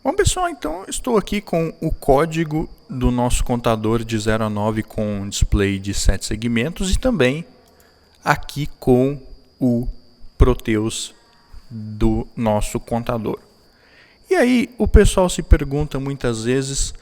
Bom, pessoal, então estou aqui com o código do nosso contador de 0 a 9 com um display de 7 segmentos e também aqui com o Proteus do nosso contador. E aí o pessoal se pergunta muitas vezes,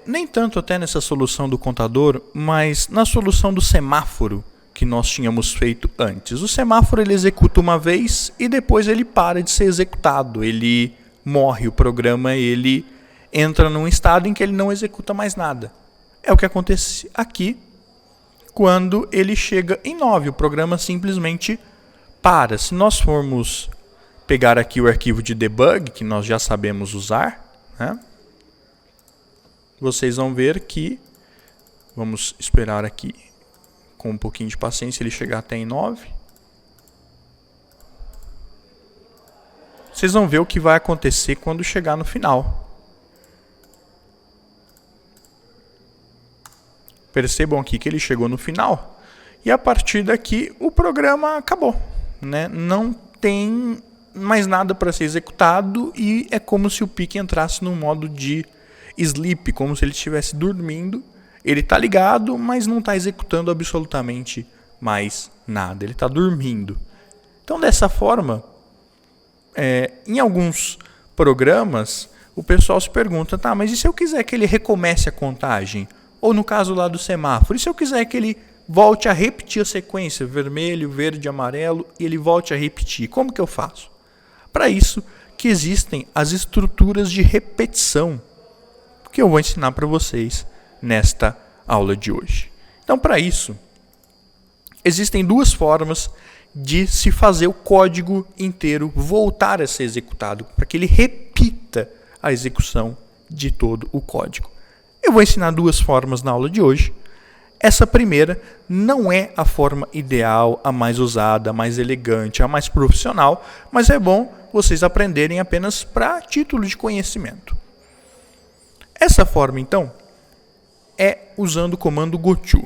nem tanto até nessa solução do contador, mas na solução do semáforo que nós tínhamos feito antes. O semáforo ele executa uma vez e depois ele para de ser executado, ele morre, o programa ele entra num estado em que ele não executa mais nada. É o que acontece aqui quando ele chega em 9, o programa simplesmente para. Se nós formos pegar aqui o arquivo de debug, que nós já sabemos usar, né? Vocês vão ver que, vamos esperar aqui com um pouquinho de paciência ele chegar até em 9. Vocês vão ver o que vai acontecer quando chegar no final. Percebam aqui que ele chegou no final e a partir daqui o programa acabou, né? Não tem mais nada para ser executado e é como se o PIC entrasse no modo de sleep, como se ele estivesse dormindo. Ele está ligado, mas não está executando absolutamente mais nada. Ele está dormindo. Então, dessa forma, em alguns programas, o pessoal se pergunta, tá, mas e se eu quiser que ele recomece a contagem? Ou no caso lá do semáforo, e se eu quiser que ele volte a repetir a sequência, vermelho, verde, amarelo, e ele volte a repetir, como que eu faço? Para isso que existem as estruturas de repetição, que eu vou ensinar para vocês nesta aula de hoje. Então, para isso, existem duas formas de se fazer o código inteiro voltar a ser executado, para que ele repita a execução de todo o código. Eu vou ensinar duas formas na aula de hoje. Essa primeira não é a forma ideal, a mais usada, a mais elegante, a mais profissional, mas é bom vocês aprenderem apenas para título de conhecimento. Essa forma, então, é usando o comando goto.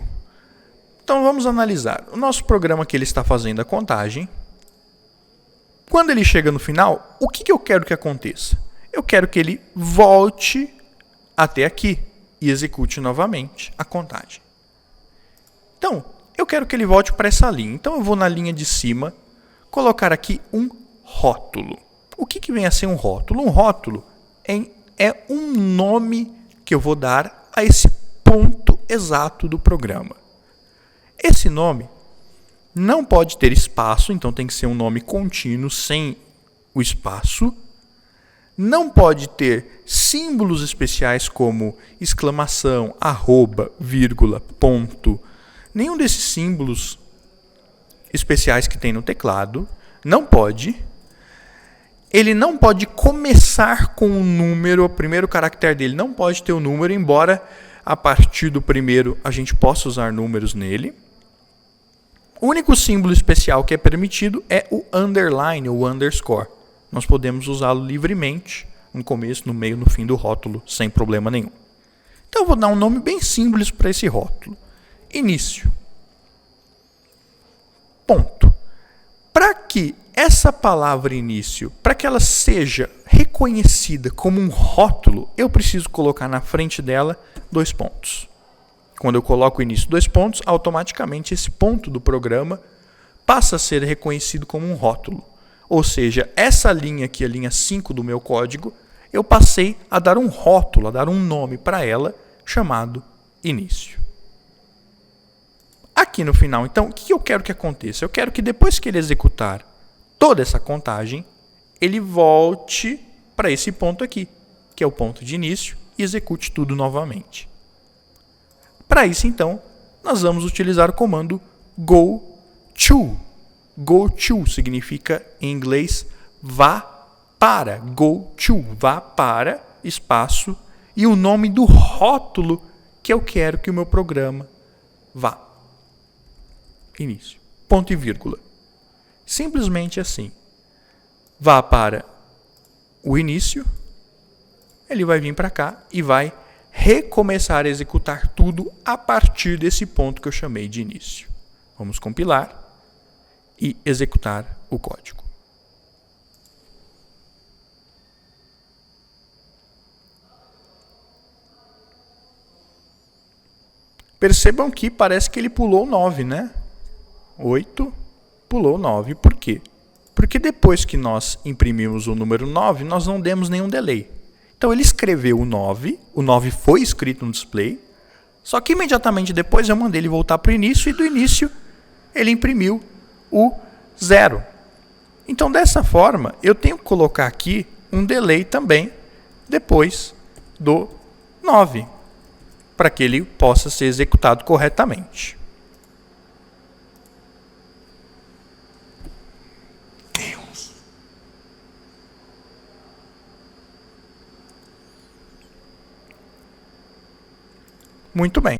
Então vamos analisar. O nosso programa que ele está fazendo a contagem. Quando ele chega no final, o que eu quero que aconteça? Eu quero que ele volte até aqui e execute novamente a contagem. Então, eu quero que ele volte para essa linha. Então eu vou na linha de cima colocar aqui um rótulo. O que vem a ser um rótulo? Um rótulo é um nome que eu vou dar a esse ponto exato do programa. Esse nome não pode ter espaço, então tem que ser um nome contínuo, sem o espaço. Não pode ter símbolos especiais como exclamação, arroba, vírgula, ponto. Nenhum desses símbolos especiais que tem no teclado. Não pode. Ele não pode começar com um número, o primeiro caractere dele não pode ter o número, embora a partir do primeiro a gente possa usar números nele. O único símbolo especial que é permitido é o underline ou underscore. Nós podemos usá-lo livremente, no começo, no meio, no fim do rótulo, sem problema nenhum. Então eu vou dar um nome bem simples para esse rótulo. Início. Ponto. Para que essa palavra início, para que ela seja reconhecida como um rótulo, eu preciso colocar na frente dela 2 pontos. Quando eu coloco o início 2 pontos, automaticamente esse ponto do programa passa a ser reconhecido como um rótulo. Ou seja, essa linha aqui, a linha 5 do meu código, eu passei a dar um rótulo, a dar um nome para ela chamado início. Aqui no final, então, o que eu quero que aconteça? Eu quero que depois que ele executar toda essa contagem, ele volte para esse ponto aqui, que é o ponto de início, e execute tudo novamente. Para isso, então, nós vamos utilizar o comando goTo. GoTo significa, em inglês, vá para. GoTo, vá para, espaço, e o nome do rótulo que eu quero que o meu programa vá. Início. Ponto e vírgula. Simplesmente assim. Vá para o início, ele vai vir para cá e vai recomeçar a executar tudo a partir desse ponto que eu chamei de início. Vamos compilar e executar o código. Percebam que parece que ele pulou 9, né? 8, pulou 9. Por quê? Porque depois que nós imprimimos o número 9, nós não demos nenhum delay. Então ele escreveu o 9 foi escrito no display, só que imediatamente depois eu mandei ele voltar para o início e do início ele imprimiu o 0. Então dessa forma eu tenho que colocar aqui um delay também depois do 9, para que ele possa ser executado corretamente. Muito bem.